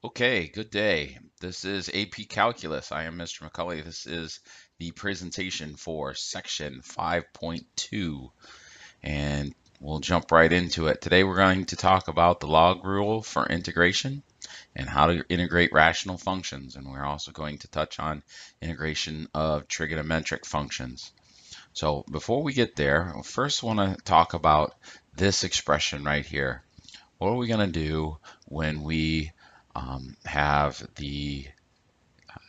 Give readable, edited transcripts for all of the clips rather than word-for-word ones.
Okay, good day. This is AP Calculus. I am Mr. McCulley. This is the presentation for section 5.2, and we'll jump right into it. Today we're going to talk about the log rule for integration and how to integrate rational functions, and we're also going to touch on integration of trigonometric functions. So before we get there, I first want to talk about this expression right here. What are we going to do when we have the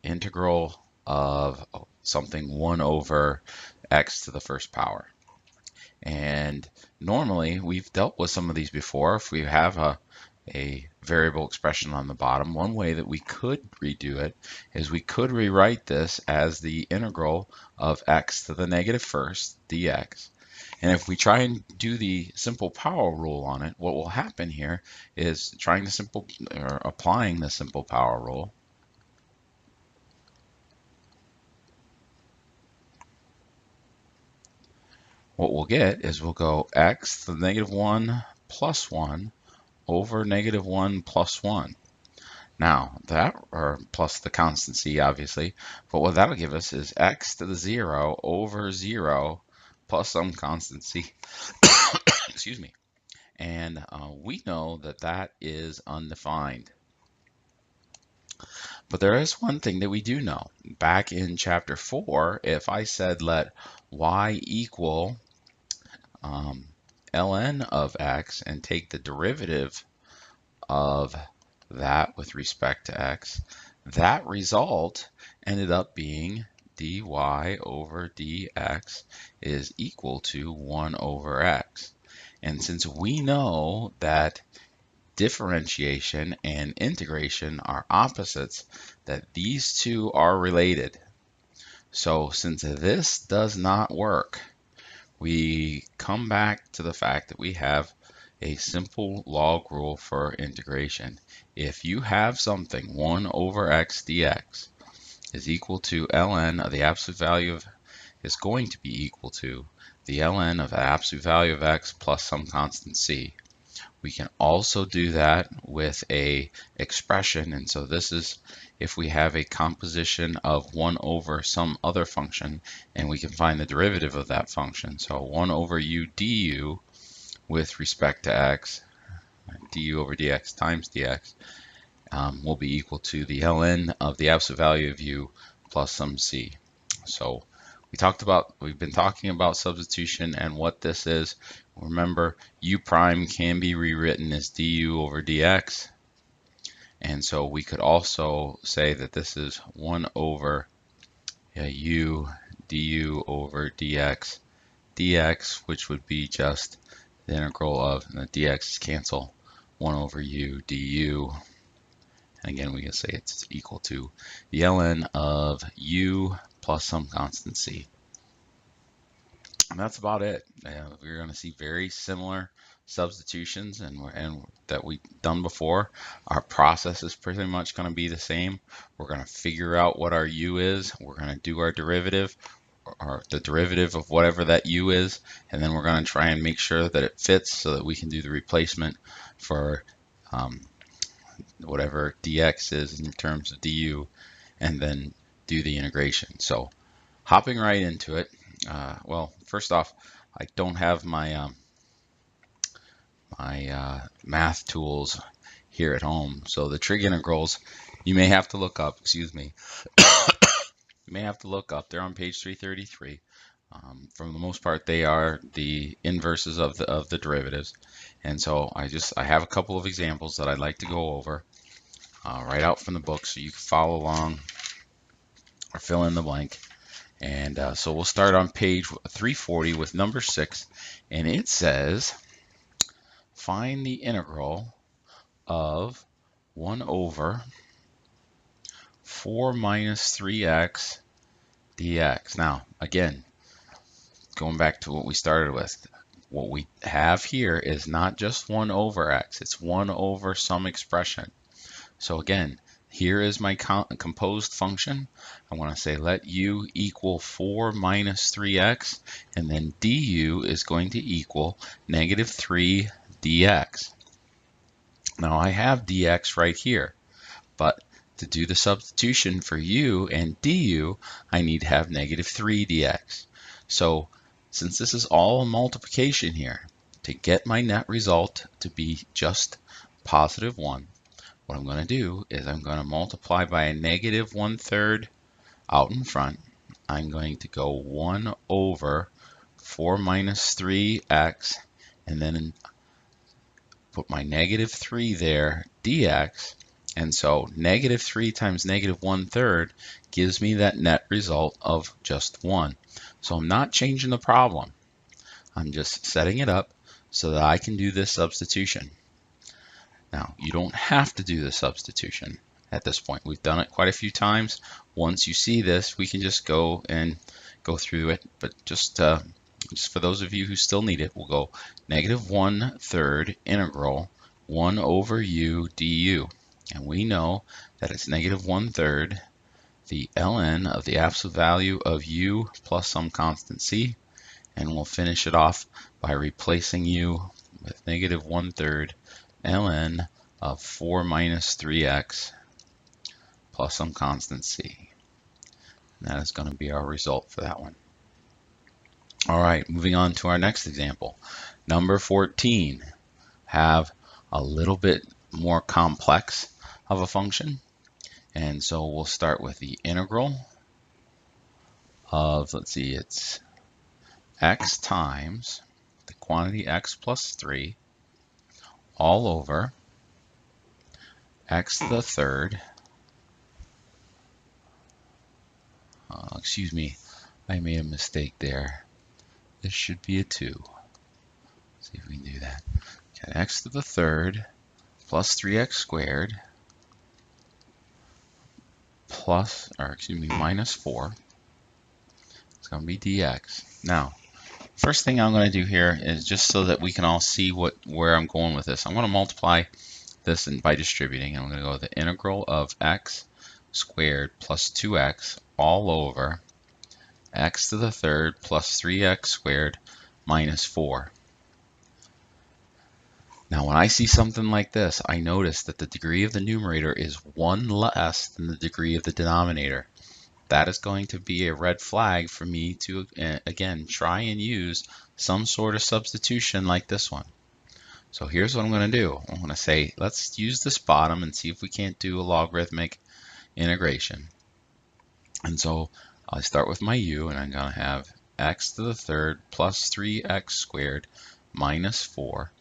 integral of something 1 over x to the first power? And normally we've dealt with some of these before. If we have a variable expression on the bottom, one way that we could redo it is we could rewrite this as the integral of x to the negative first dx. And if we try and do the simple power rule on it, what will happen here is applying the simple power rule. What we'll get is we'll go x to the negative 1 plus 1 over negative 1 plus 1. Now or plus the constant c, obviously, but what that'll give us is x to the 0 over 0 plus some constant c. Excuse me. And we know that that is undefined. But there is one thing that we do know. Back in chapter 4, if I said let y equal ln of x and take the derivative of that with respect to x, that result ended up being dy over dx is equal to 1 over x. And since we know that differentiation and integration are opposites, that these two are related. So since this does not work, we come back to the fact that we have a simple log rule for integration. If you have something 1 over x dx is equal to ln of the absolute value of is going to be equal to the ln of the absolute value of x plus some constant c. We can also do that with a expression, and so this is if we have a composition of 1 over some other function and we can find the derivative of that function. So 1 over u du with respect to x, du over dx times dx, will be equal to the ln of the absolute value of u plus some c. So we've been talking about substitution and what this is. Remember, u prime can be rewritten as du over dx. And so we could also say that this is 1 over u du over dx, which would be just the integral of the dx's cancel 1 over u du. And again, we can say it's equal to the ln of u plus some constant c. And that's about it. We're going to see very similar substitutions and that we've done before. Our process is pretty much going to be the same. We're going to figure out what our u is. We're going to do our derivative, or the derivative of whatever that u is, and then we're going to try and make sure that it fits so that we can do the replacement for whatever dx is in terms of du, and then do the integration. So hopping right into it. Well, first off, I don't have my math tools here at home, so the trig integrals you may have to look up. Excuse me. You may have to look up. They're on page 333. For the most part, they are the inverses of the derivatives, and so I have a couple of examples that I'd like to go over right out from the book, so you can follow along or fill in the blank. And so we'll start on page 340 with number 6, and it says, find the integral of 1 over 4 minus 3x dx. Now, again, going back to what we started with, what we have here is not just 1 over x, it's 1 over some expression. So again, here is my composed function. I want to say let u equal 4 minus 3x, and then du is going to equal negative 3 dx. Now I have dx right here, But to do the substitution for u and du, I need to have negative 3 dx. So since this is all multiplication here, to get my net result to be just positive 1, what I'm going to do is I'm going to multiply by a negative 1/3 out in front. I'm going to go 1 over 4 minus 3x, and then put my negative 3 there, dx. And so negative 3 times negative 1/3 gives me that net result of just 1. So I'm not changing the problem. I'm just setting it up so that I can do this substitution. Now, you don't have to do the substitution at this point. We've done it quite a few times. Once you see this, we can just go through it. But just for those of you who still need it, we'll go negative 1/3 integral 1 over u du. And we know that it's negative 1/3 the ln of the absolute value of u plus some constant c. And we'll finish it off by replacing u with negative 1/3 ln of 4 minus 3x plus some constant c. And that is going to be our result for that one. All right, moving on to our next example. Number 14. Have a little bit more complex of a function. And so we'll start with the integral of, let's see, it's x times the quantity x plus 3 all over x to the third. Excuse me, I made a mistake there. This should be a 2. Let's see if we can do that. Okay, x to the third plus 3x squared minus 4. It's going to be dx. Now, first thing I'm going to do here is just so that we can all see where I'm going with this. I'm going to multiply this by distributing. I'm going to go with the integral of x squared plus 2x all over x to the third plus 3x squared minus 4. Now when I see something like this, I notice that the degree of the numerator is 1 less than the degree of the denominator. That is going to be a red flag for me to, again, try and use some sort of substitution like this one. So here's what I'm going to do. I'm going to say, let's use this bottom and see if we can't do a logarithmic integration. And so I start with my u, and I'm going to have x to the third plus 3x squared minus 4.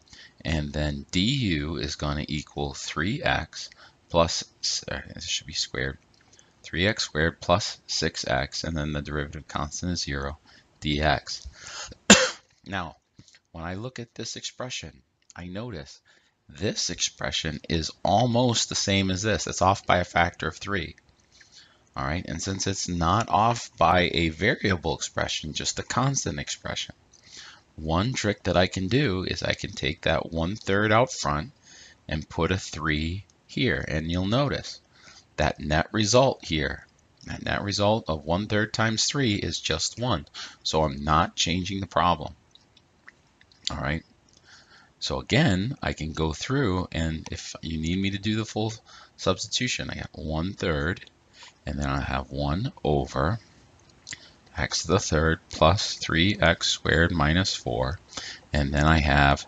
And then du is going to equal 3x plus, this should be squared, 3x squared plus 6x, and then the derivative constant is 0, dx. Now, when I look at this expression, I notice this expression is almost the same as this. It's off by a factor of 3. All right, and since it's not off by a variable expression, just a constant expression, one trick that I can do is I can take that 1/3 out front and put a 3 here, and you'll notice that net result here, that net result of 1/3 times 3 is just 1. So I'm not changing the problem. All right. So again, I can go through, and if you need me to do the full substitution, I got 1/3, and then I have 1 over x to the third plus 3x squared minus 4, and then I have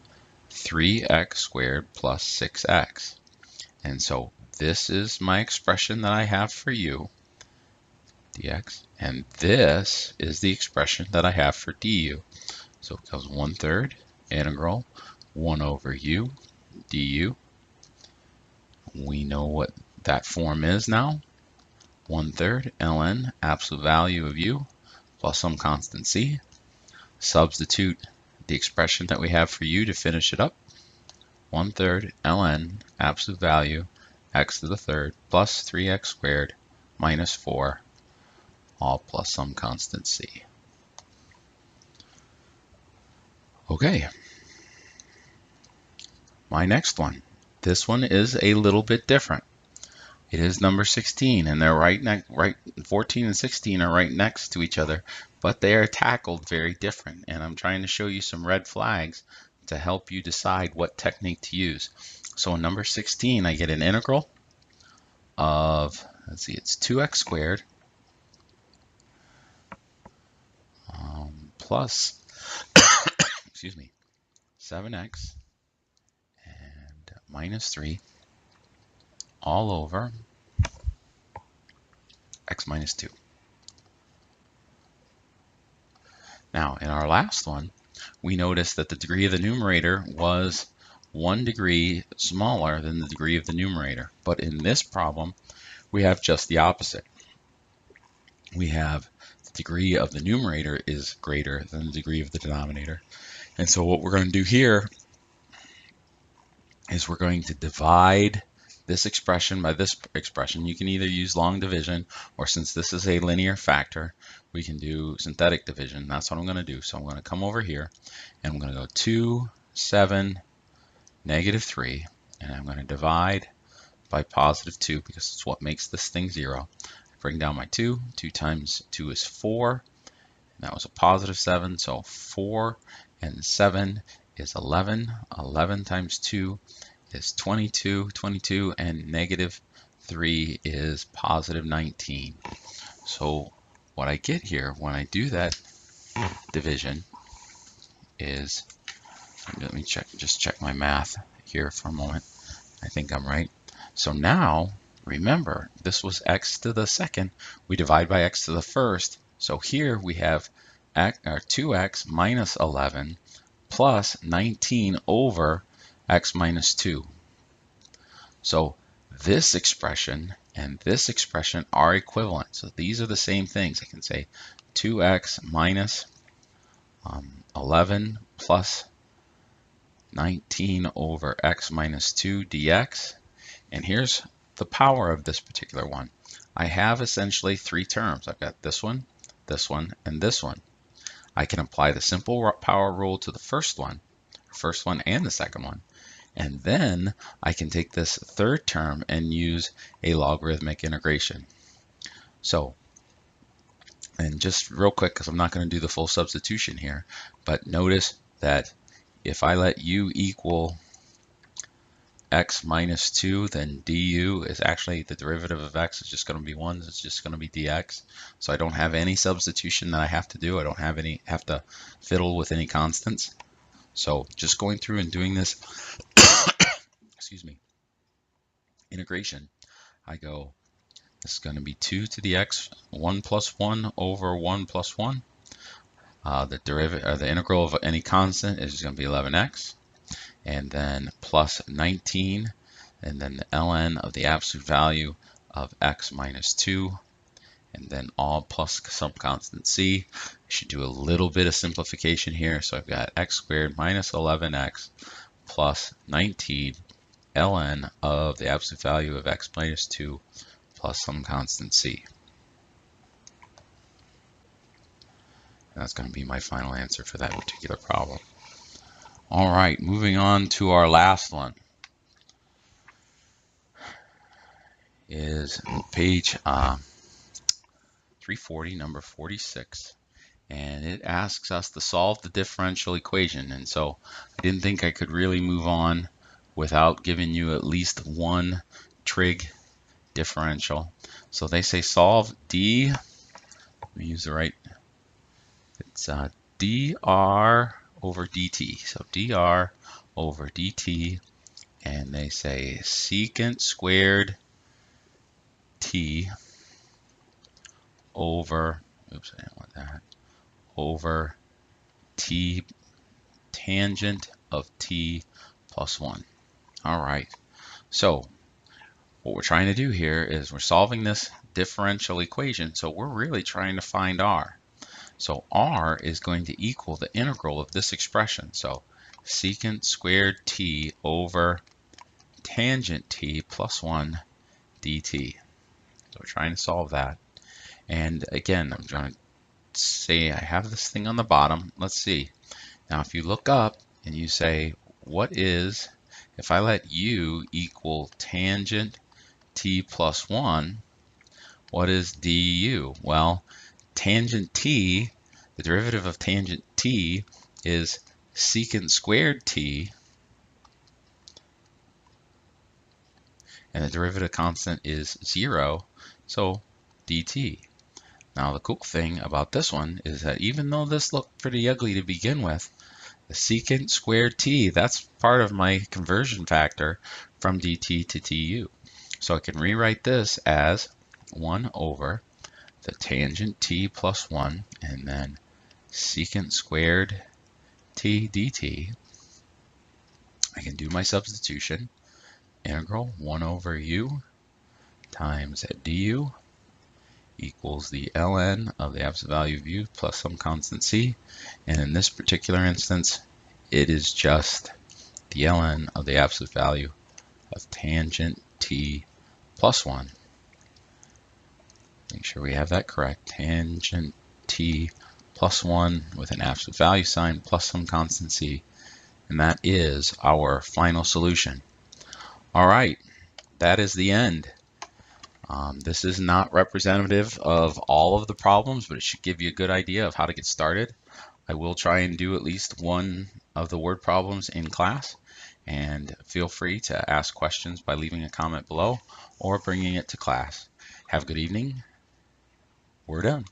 3x squared plus 6x. And so this is my expression that I have for u, dx, and this is the expression that I have for du. So it goes 1/3 integral 1 over u du. We know what that form is now. 1/3 ln absolute value of u plus some constant c. Substitute the expression that we have for u to finish it up. 1/3 ln absolute value x to the third plus 3x squared minus 4, all plus some constant c. Okay. My next one. This one is a little bit different. It is number 16, and they're 14 and 16 are right next to each other, but they are tackled very different. And I'm trying to show you some red flags to help you decide what technique to use. So in number 16, I get an integral of, let's see, it's 2x squared plus, excuse me, 7x and minus 3 all over x minus 2. Now, in our last one, we noticed that the degree of the numerator was 1 degree smaller than the degree of the numerator. But in this problem, we have just the opposite. We have the degree of the numerator is greater than the degree of the denominator. And so what we're going to do here is we're going to divide this expression by this expression. You can either use long division, or since this is a linear factor, we can do synthetic division. That's what I'm going to do. So I'm going to come over here and I'm going to go 2, 7, negative 3, and I'm going to divide by positive 2 because it's what makes this thing 0. Bring down my 2. 2 times 2 is 4. And that was a positive 7. So 4 and 7 is 11. 11 times 2 is 22. 22 and negative 3 is positive 19. So what I get here when I do that division is, let me just check my math here for a moment. I think I'm right. So now, remember, this was x to the second. We divide by x to the first. So here we have 2x minus 11 plus 19 over x minus 2. So this expression and this expression are equivalent. So these are the same things. I can say 2x minus 11 plus 19 over x minus 2 dx. And here's the power of this particular one. I have essentially 3 terms. I've got this one, and this one. I can apply the simple power rule to the first one and the second one. And then I can take this third term and use a logarithmic integration. So, and just real quick, because I'm not going to do the full substitution here, but notice that if I let u equal x minus 2, then du is actually the derivative of x is just going to be 1. It's just going to be dx. So I don't have any substitution that I have to do. I don't have to fiddle with any constants. So just going through and doing this, excuse me, integration, I go, this is going to be 2 to the x, 1 plus 1 over 1 plus 1. The derivative, or the integral of any constant is going to be 11x. And then plus 19, and then the ln of the absolute value of x minus 2, and then all plus some constant c. I should do a little bit of simplification here. So I've got x squared minus 11x plus 19 ln of the absolute value of x minus 2 plus some constant c. And that's going to be my final answer for that particular problem. All right, moving on to our last one is page 340, number 46, and it asks us to solve the differential equation. And so I didn't think I could really move on without giving you at least one trig differential. So they say solve d, let me use the right, it's dr over dt. So dr over dt, and they say secant squared t over, oops, I didn't want that, over t tangent of t plus 1. All right, so what we're trying to do here is we're solving this differential equation, so we're really trying to find r. So r is going to equal the integral of this expression. So secant squared t over tangent t plus 1 dt. So we're trying to solve that. And again, I'm trying to say I have this thing on the bottom. Let's see. Now if you look up and you say, what is, if I let u equal tangent t plus 1, what is du? Well, tangent t, the derivative of tangent t is secant squared t, and the derivative constant is 0, so dt. Now the cool thing about this one is that even though this looked pretty ugly to begin with, the secant squared t, that's part of my conversion factor from dt to tu. So I can rewrite this as 1 over the tangent t plus 1, and then secant squared t dt. I can do my substitution. Integral 1 over u times du equals the ln of the absolute value of u plus some constant c. And in this particular instance, it is just the ln of the absolute value of tangent t plus 1. Make sure we have that correct. Tangent t plus 1 with an absolute value sign plus some constant c. And that is our final solution. All right, that is the end. This is not representative of all of the problems, but it should give you a good idea of how to get started. I will try and do at least one of the word problems in class, and feel free to ask questions by leaving a comment below or bringing it to class. Have a good evening. We're done.